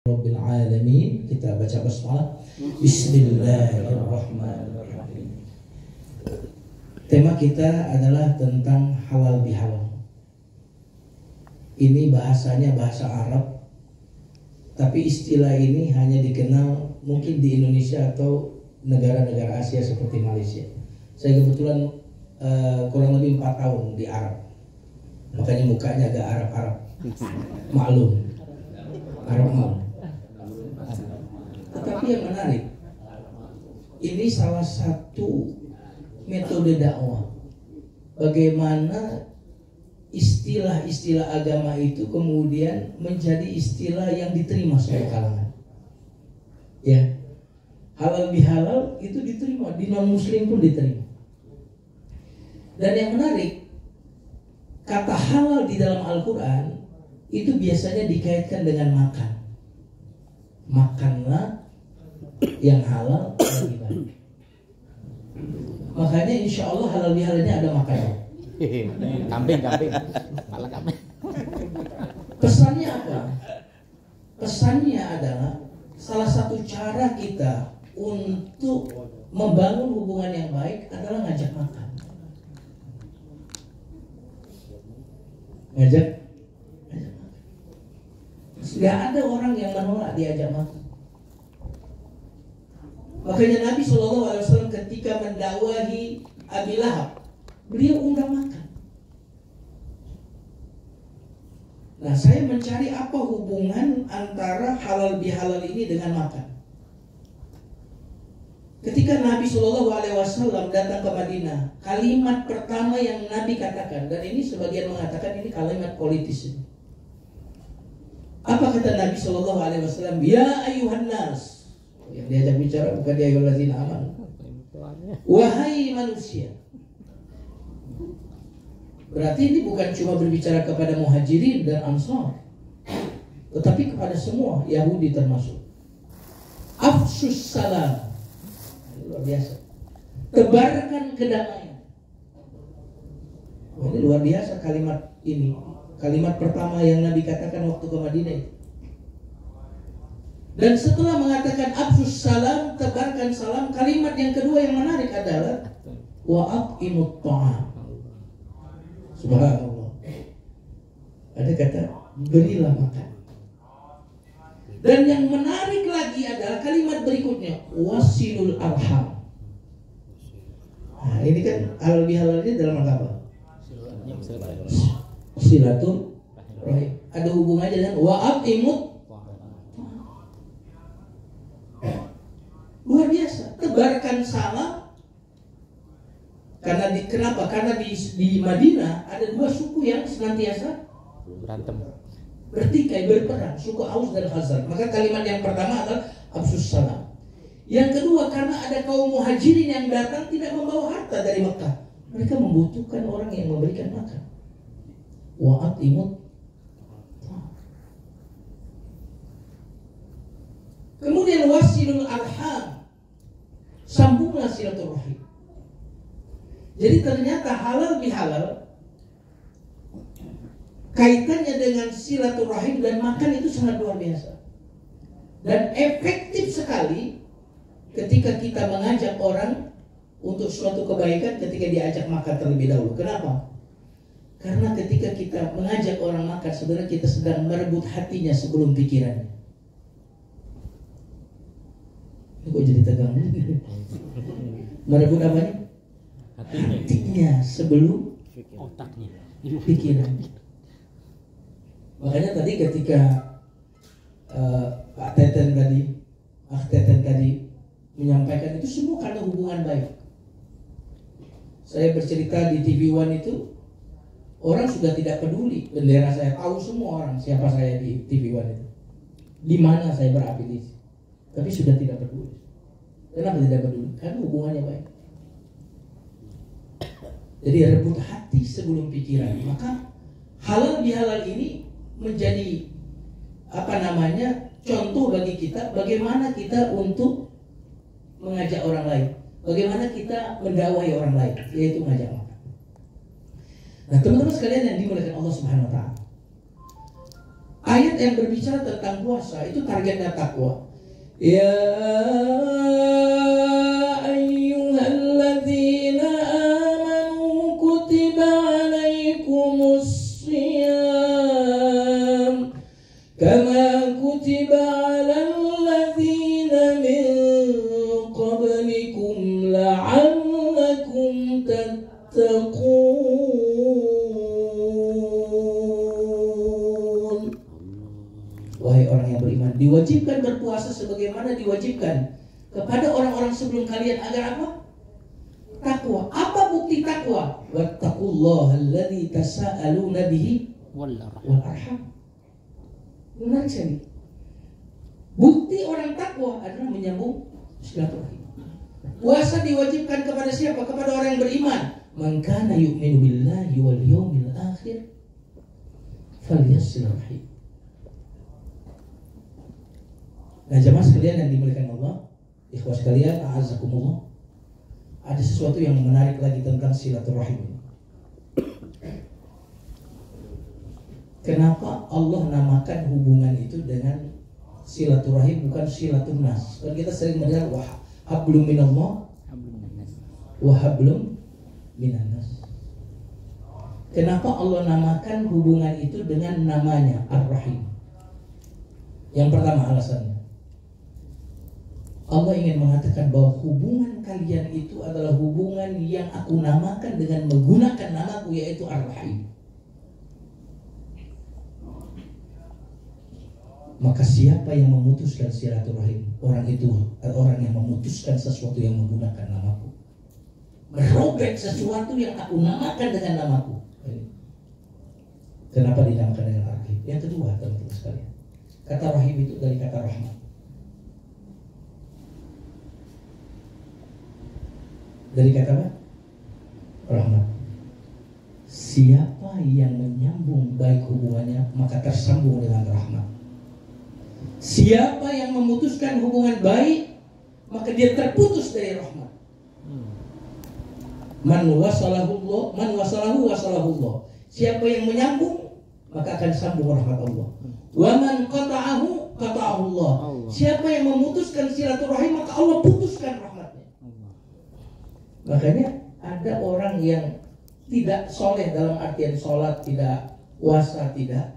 Rabbil alamin. Kita baca basmalah. Bismillahirrahmanirrahim. Tema kita adalah tentang halal bihalal. Ini bahasanya bahasa Arab, tapi istilah ini hanya dikenal mungkin di Indonesia atau negara-negara Asia seperti Malaysia. Saya kebetulan kurang lebih 4 tahun di Arab, makanya mukanya agak Arab-Arab. Maklum, Arab maklum. Tetapi yang menarik, ini salah satu metode dakwah. Bagaimana istilah-istilah agama itu kemudian menjadi istilah yang diterima semua kalangan. Ya, halal bihalal itu diterima, di non-muslim pun diterima. Dan yang menarik, kata halal di dalam Al-Quran itu biasanya dikaitkan dengan makan. Makanlah yang halal lebih baik. Makanya insya Allah halal bihalalnya ada makannya. Kambing, malah kambing. Pesannya apa? Pesannya adalah salah satu cara kita untuk membangun hubungan yang baik adalah ngajak makan. Ngajak makan. Gak ada orang yang menolak diajak makan. Makanya Nabi SAW ketika mendakwahi Abi Lahab, beliau undang makan. Nah, saya mencari apa hubungan antara halal bihalal ini dengan makan. Ketika Nabi SAW datang ke Madinah, kalimat pertama yang Nabi katakan, dan ini sebagian mengatakan ini kalimat politis. Apa kata Nabi SAW? Ya ayuhan nas. Yang diajak bicara bukan dia ayyuhallazina amanu. Wahai manusia. Berarti ini bukan cuma berbicara kepada muhajirin dan ansar, tetapi kepada semua, Yahudi termasuk. Afsus salam. Luar biasa. Tebarkan kedamaian. Ini luar biasa kalimat ini. Kalimat pertama yang Nabi katakan waktu ke Madinah itu. Dan setelah mengatakan afsus salam, tebarkan salam, kalimat yang kedua yang menarik adalah wa'at'imut ta'am. Subhanallah. Ada kata berilah makan. Dan yang menarik lagi adalah kalimat berikutnya wasilul arham. Nah, ini kan halal bihalalnya dalam rangka apa? Silatul rahim. Ada hubungannya dengan wa'at'imut. Luar biasa, tebarkan salam. Karena kenapa? Karena di Madinah ada 2 suku yang senantiasa berantem, bertikai, berperang, suku Aus dan Khazraj. Maka kalimat yang pertama adalah afsus salam. Yang kedua, karena ada kaum muhajirin yang datang tidak membawa harta dari Mekah, mereka membutuhkan orang yang memberikan makan. Wa'atimut. Kemudian wasilul arham, sambunglah silaturahim. Jadi ternyata halal bihalal kaitannya dengan silaturahim dan makan itu sangat luar biasa. Dan efektif sekali ketika kita mengajak orang untuk suatu kebaikan ketika diajak makan terlebih dahulu. Kenapa? Karena ketika kita mengajak orang makan, sebenarnya kita sedang merebut hatinya sebelum pikirannya. Ini kok jadi tegang? Merebut apanya? Hatinya sebelum otaknya, pikiran. Makanya tadi ketika Pak Teten tadi menyampaikan itu semua karena hubungan baik. Saya bercerita di TV One itu, orang sudah tidak peduli bendera saya, tahu semua orang siapa saya di TV One itu, di mana saya berafiliasi, tapi sudah tidak peduli. Kenapa tidak peduli? Karena hubungannya baik. Jadi rebut hati sebelum pikiran. Maka halal bihalal ini menjadi contoh bagi kita bagaimana kita untuk mengajak orang lain, bagaimana kita mendakwahi orang lain, yaitu mengajak makan. Nah, teman-teman sekalian yang dimuliakan Allah Subhanahu wa taala, ayat yang berbicara tentang puasa itu targetnya takwa. Ya ayyuhalladzina amanu kutiba alaikumus shiyam kama kutiba alal ladzina min qablikum la'allakum tattaqun. Wahai orang yang beriman, diwajibkan berpuasa sebagaimana diwajibkan kepada orang-orang sebelum kalian agar apa? Takwa. Apa bukti takwa? Wattaqullaha alladzi tasaaluna bihi wal arham. Menarik sekali. Bukti orang takwa adalah menyambung silaturahim. Puasa diwajibkan kepada siapa? Kepada orang yang beriman. Man kana yu'minu billahi wal yawmil akhir falyasil rahim. Nah, jemaah sekalian yang dimuliakan Allah, ikhwah sekalian, a'azzakumullah, ada sesuatu yang menarik lagi tentang silaturahim. Kenapa Allah namakan hubungan itu dengan silaturahim bukan silaturnas? Kalau kita sering mendengar hablum minallah wa hablum minannas. Kenapa Allah namakan hubungan itu dengan namanya Ar-Rahim? Yang pertama alasannya, Allah ingin mengatakan bahwa hubungan kalian itu adalah hubungan yang aku namakan dengan menggunakan namaku, yaitu Ar-Rahim. Maka siapa yang memutuskan silaturahim, orang itu orang yang memutuskan sesuatu yang menggunakan namaku, merobek sesuatu yang aku namakan dengan namaku. Kenapa dinamakan dengan Ar-Rahim? Yang kedua, teman-teman sekalian, kata rahim itu dari kata rahmat. Dari kata apa? Rahmat. Siapa yang menyambung baik hubungannya, maka tersambung dengan rahmat. Siapa yang memutuskan hubungan baik, maka dia terputus dari rahmat. Man wasalahu wasalahullah. Siapa yang menyambung, maka akan sambung rahmat Allah. Wa man qata'ahu qata'ahullah. Siapa yang memutuskan silaturahim, maka Allah putuskan rahmatnya. Makanya ada orang yang tidak soleh dalam artian sholat, tidak puasa, tidak.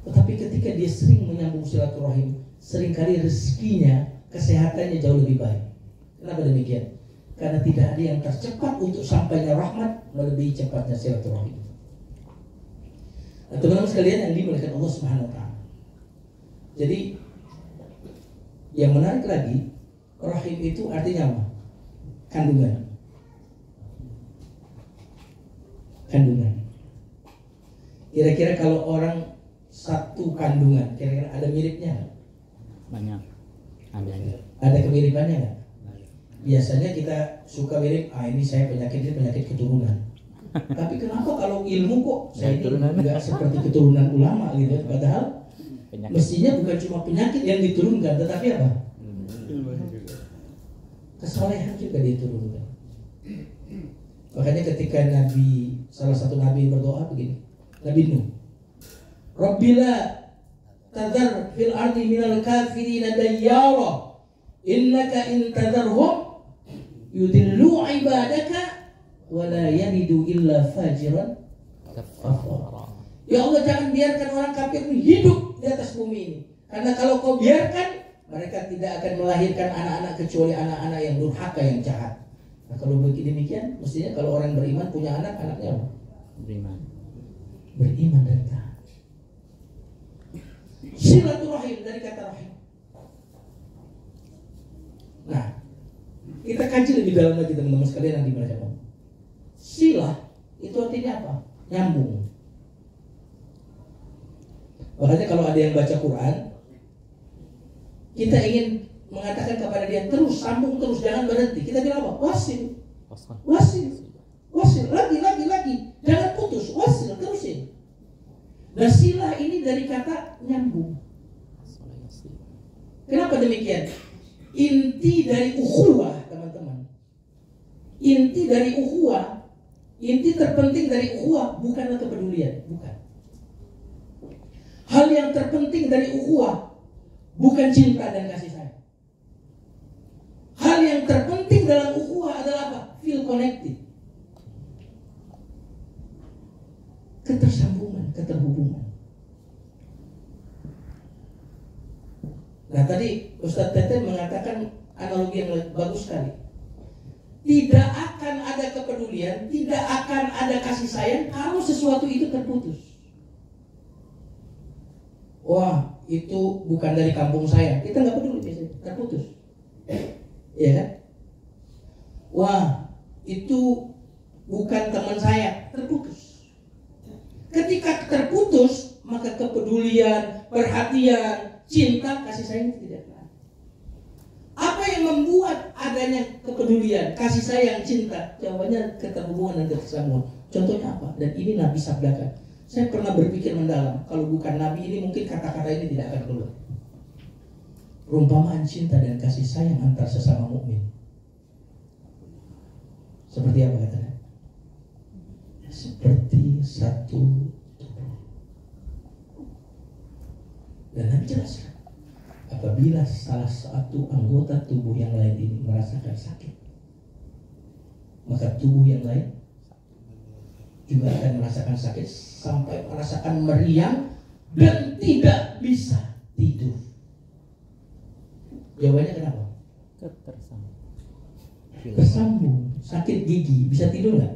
Tetapi ketika dia sering menyambung silaturahim, seringkali rezekinya, kesehatannya jauh lebih baik. Kenapa demikian? Karena tidak ada yang tercepat untuk sampainya rahmat melebihi cepatnya silaturahim. Nah, teman-teman sekalian yang dimuliakan Allah Subhanahu wa taala. Jadi yang menarik lagi, rahim itu artinya apa? Kandungan. Kira-kira kalau orang satu kandungan, kira-kira ada miripnya nggak? Banyak. Ada kemiripannya nggak? Biasanya kita suka mirip, ini saya penyakit keturunan. Tapi kenapa kalau ilmu kok saya ini nggak seperti keturunan ulama gitu? Padahal mestinya bukan cuma penyakit yang diturunkan, tetapi apa? Kesalehan juga diturunkan. Makanya ketika salah satu nabi berdoa begini, Nabi Nuh, Rabbila tadhar fil ardi minal kafirina dayyara innaka in tadharhum yudillu ibadaka wa la yalidu illa fajiran kafara. Ya Allah, jangan biarkan orang kafir hidup di atas bumi ini, karena kalau kau biarkan, mereka tidak akan melahirkan anak-anak kecuali anak-anak yang durhaka, yang jahat. Nah, kalau demikian, mestinya kalau orang beriman punya anak, anaknya apa? Beriman dan taat. Silaturahim dari kata rahim. Nah, kita kaji lebih dalam lagi teman-teman sekalian yang dimuliakan Allah. Silah itu artinya apa? Nyambung. Makanya kalau ada yang baca Quran, kita ingin mengatakan kepada dia terus, sambung terus, jangan berhenti. Kita bilang apa? Wasil, lagi, jangan putus, wasil, terusin. Nah, silah ini dari kata nyambung. Kenapa demikian? Inti dari ukhuwah, teman-teman. Inti dari ukhuwah, inti terpenting dari ukhuwah bukanlah kepedulian, bukan. Hal yang terpenting dari ukhuwah bukan cinta dan kasih sayang. Hal yang terpenting dalam ukhuwah adalah apa? Feel connected. Ketersambungan, keterhubungan. Nah tadi Ustadz Teten mengatakan analogi yang bagus sekali. Tidak akan ada kepedulian, tidak akan ada kasih sayang kalau sesuatu itu terputus. Wah, itu bukan dari kampung saya. Kita nggak peduli biasanya, terputus. Iya kan? Wah, itu bukan teman saya, terputus. Ketika terputus, maka kepedulian, perhatian, cinta, kasih sayang tidak ada. Apa yang membuat adanya kepedulian, kasih sayang, cinta? Jawabannya keterhubungan dan ketersambungan. Contohnya apa? Dan ini Nabi sabdakan. Saya pernah berpikir mendalam. Kalau bukan Nabi ini mungkin kata-kata ini tidak akan keluar. Perumpamaan cinta dan kasih sayang antar sesama mukmin. Seperti apa katanya? Seperti satu tubuh. Dan Nabi jelaskan, apabila salah satu anggota tubuh yang lain ini merasakan sakit, maka tubuh yang lain juga akan merasakan sakit sampai merasakan meriang dan tidak bisa tidur. Jawabannya kenapa? Tersambung. Sakit gigi, bisa tidur nggak?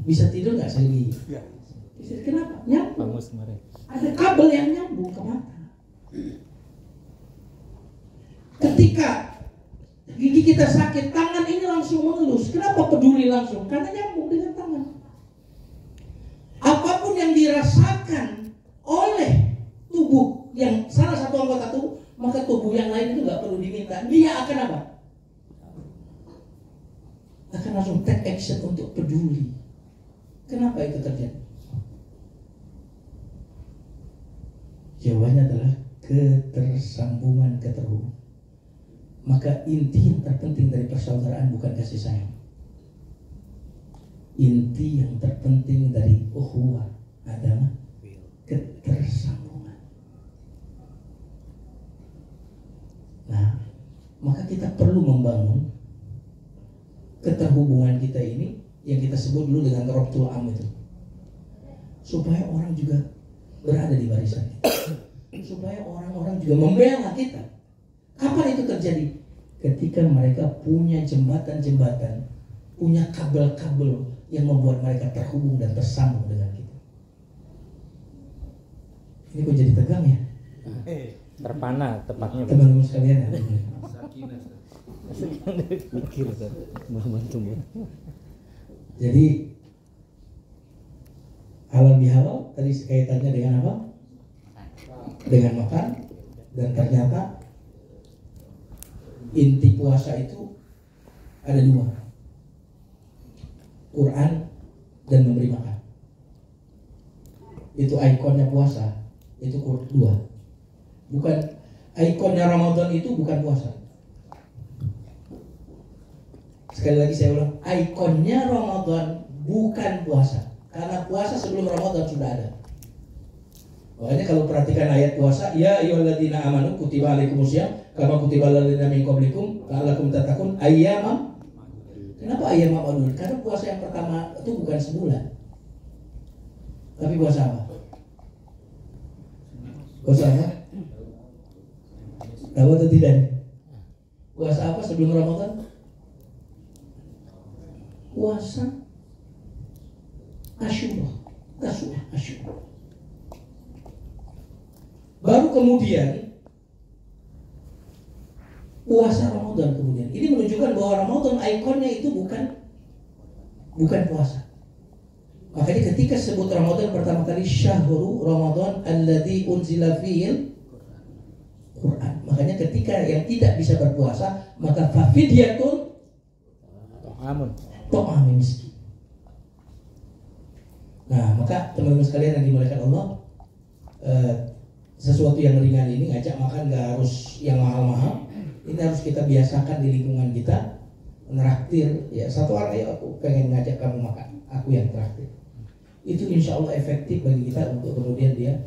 Bisa tidur nggak sakit gigi? Bisa. Kenapa? Nyambung. Ada kabel yang nyambung ke mata. Ketika gigi kita sakit, tangan ini langsung mengelus. Kenapa peduli langsung? Karena nyambung dengan tangan. Apapun yang dirasakan oleh tubuh yang salah satu anggota tubuh, maka tubuh yang lain itu nggak perlu diminta. Dia akan apa? Akan langsung take action untuk peduli. Kenapa itu terjadi? Jawabannya adalah ketersambungan, keterhubungan. Maka inti yang terpenting dari persaudaraan bukan kasih sayang. Inti yang terpenting dari ukhuwah adalah ketersambungan. Nah, maka kita perlu membangun keterhubungan kita ini yang kita sebut dulu dengan Rabtul Am itu, supaya orang juga berada di barisan kita, supaya orang-orang juga membela kita. Kapan itu terjadi? Ketika mereka punya jembatan-jembatan, punya kabel-kabel yang membuat mereka terhubung dan tersambung dengan kita. Ini kok jadi tegang ya? Terpana tepatnya. Teman-teman sekalian ya? Jadi halal bihalal tadi kaitannya dengan apa? Dengan makan. Dan ternyata inti puasa itu ada dua, Quran dan memberi makan. Itu ikonnya puasa, itu dua. Bukan ikonnya Ramadan, itu bukan puasa. Sekali lagi saya ulang, ikonnya Ramadan bukan puasa. Karena puasa sebelum Ramadan sudah ada. Makanya kalau perhatikan ayat puasa, ya ayyuhalladzina amanu kutiba alaikumusiyam kama kutiba alal ladzina min qablikum la'allakum tattaqun ayyamam. Kenapa ayyamam ma'dudat? Karena puasa yang pertama itu bukan sebulan. Tapi puasa apa? Puasa apa? Tahu atau tidak? Puasa apa sebelum Ramadan? Puasa Asyura. Asyura. Baru kemudian puasa Ramadan kemudian. Ini menunjukkan bahwa Ramadan ikonnya itu bukan puasa. Makanya ketika sebut Ramadan pertama kali syahru Ramadan alladzi unzila fihil Quran. Makanya ketika yang tidak bisa berpuasa, maka fafidyatun ta'amun miskin. Nah, maka teman-teman sekalian yang dimuliakan Allah, sesuatu yang ringan ini, ngajak makan gak harus yang mahal-mahal. Ini harus kita biasakan di lingkungan kita. Menraktir, ya satu orang, ya aku pengen ngajak kamu makan, aku yang traktir. itu insya Allah efektif bagi kita untuk kemudian dia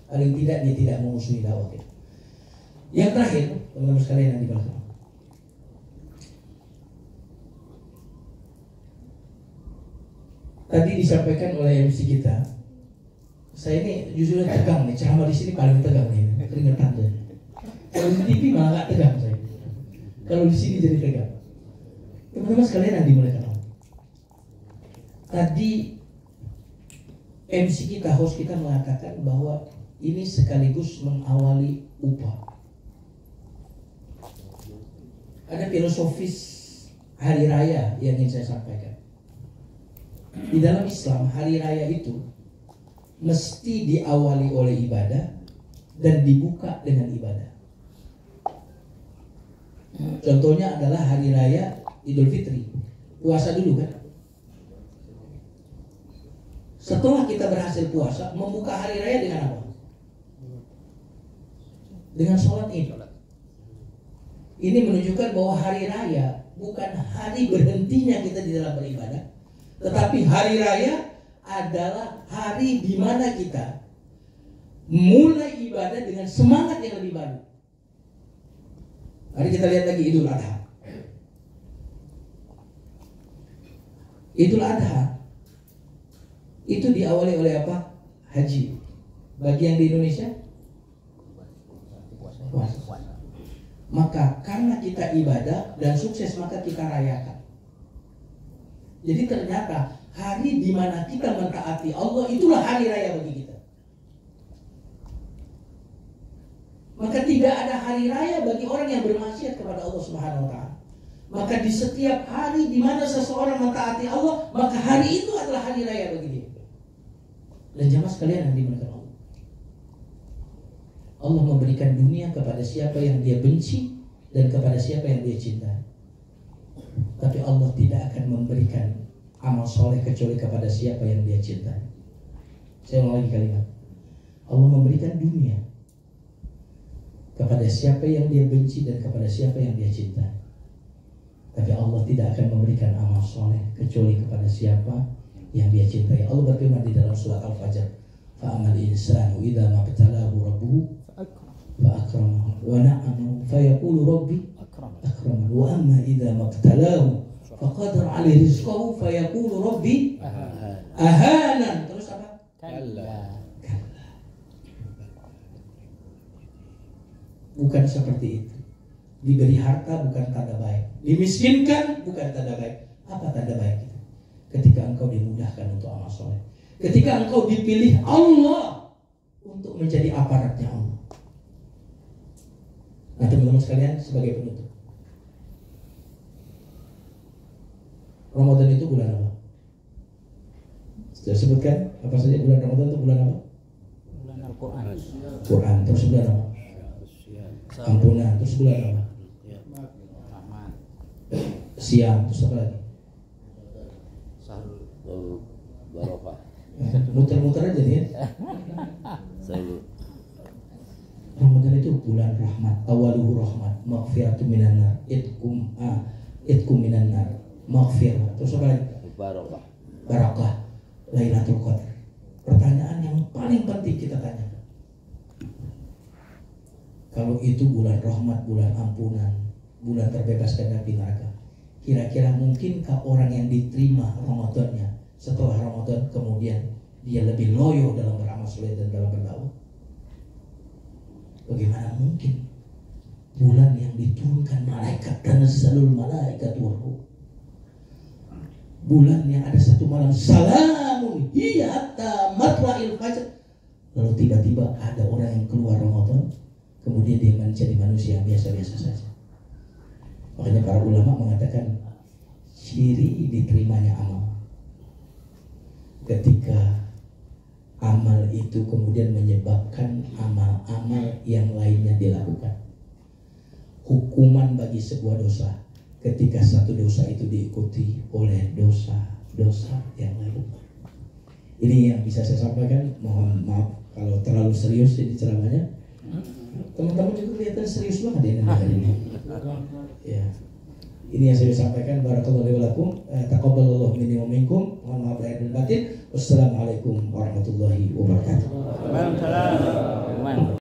paling tidak dia tidak memusuhi dakwah kita. Yang terakhir, teman-teman sekalian yang dimaksud, tadi disampaikan oleh MC kita, saya ini justru tegang nih, ceramah di sini paling tegang nih, keringetan deh. Kalau di TV malah gak tegang saya. Kalau di sini jadi tegang. Teman-teman sekalian yang dimuliakan Allah. Tadi MC kita, host kita mengatakan bahwa ini sekaligus mengawali upah. Ada filosofis hari raya yang ingin saya sampaikan. Di dalam Islam, hari raya itu mesti diawali oleh ibadah dan dibuka dengan ibadah. Contohnya adalah hari raya Idul Fitri, puasa dulu kan. Setelah kita berhasil puasa, membuka hari raya dengan apa? Dengan sholat Id. Ini menunjukkan bahwa hari raya bukan hari berhentinya kita di dalam beribadah, tetapi hari raya adalah hari di mana kita mulai ibadah dengan semangat yang lebih baru. Mari kita lihat lagi Idul Adha. Idul Adha itu diawali oleh apa? Haji. Bagi yang di Indonesia, puasa. Maka karena kita ibadah dan sukses, maka kita rayakan. Jadi ternyata hari di mana kita mentaati Allah itulah hari raya bagi kita. Maka tidak ada hari raya bagi orang yang bermaksiat kepada Allah Subhanahu wa taala. Maka di setiap hari di mana seseorang mentaati Allah, maka hari itu adalah hari raya bagi dia. Dan jemaah sekalian yang dimuliakan Allah, Allah memberikan dunia kepada siapa yang dia benci dan kepada siapa yang dia cintai. Tapi Allah tidak akan memberikan amal soleh kecuali kepada siapa yang dia cintai. Saya ulang lagi kalimat. Allah memberikan dunia kepada siapa yang dia benci dan kepada siapa yang dia cintai. Tapi Allah tidak akan memberikan amal soleh kecuali kepada siapa yang dia cintai. Allah berfirman di dalam surat Al-Fajr, "Fa'amal insanu idza mabtalahu rabbuhu fa'akramahu wa na'amahu fayaqulu rabbi akraman wa amma idza mabtalahu faqadara 'alaihi rizqahu fayaqulu rabbi ahanan." Terus apa? Kalla. Bukan seperti itu. Diberi harta bukan tanda baik, dimiskinkan bukan tanda baik. Apa tanda baik itu? Ketika engkau dimudahkan untuk amal soleh, ketika engkau dipilih Allah untuk menjadi aparatnya Allah. Nah teman-teman sekalian, sebagai penutup, Ramadan itu bulan apa? Sudah sebutkan apa saja bulan Ramadan itu bulan apa? Bulan Al-Quran. Quran. Terus bulan apa? Ampunan. Terus bulan apa? Siam. Terus apa lagi? Sahrul Barokah. Muter-muter aja dia. Ramadan itu bulan rahmat, awaluhu rahmat, maghfiratu minan nar, itkum minan nar, maghfirah. Terus apa lagi? Barokah. Barakah, Lailatul Qadar. Pertanyaan yang paling penting kita tanya. Kalau itu bulan rahmat, bulan ampunan, bulan terbebaskan dari neraka, kira-kira mungkinkah orang yang diterima Ramadannya setelah Ramadan kemudian dia lebih loyo dalam beramal soleh dan dalam berdakwah? Bagaimana mungkin bulan yang diturunkan malaikat dan nazzalul malaikat waruh, bulan yang ada satu malam salamun hiya hatta matla'il fajr, lalu tiba-tiba ada orang yang keluar Ramadan kemudian dia menjadi manusia yang biasa-biasa saja. Makanya para ulama mengatakan ciri diterimanya amal ketika amal itu kemudian menyebabkan amal-amal yang lainnya dilakukan. Hukuman bagi sebuah dosa ketika satu dosa itu diikuti oleh dosa-dosa yang lain. Ini yang bisa saya sampaikan. Mohon maaf kalau terlalu serius di ceramahnya. Teman-teman juga kelihatan serius banget ya hari ini. Ya. Ini yang saya sampaikan. Barakallahu lakum, taqabbalallahu minni wa minkum. Mohon maaf lahir dan batin. Wassalamualaikum warahmatullahi wabarakatuh. Waalaikumsalam.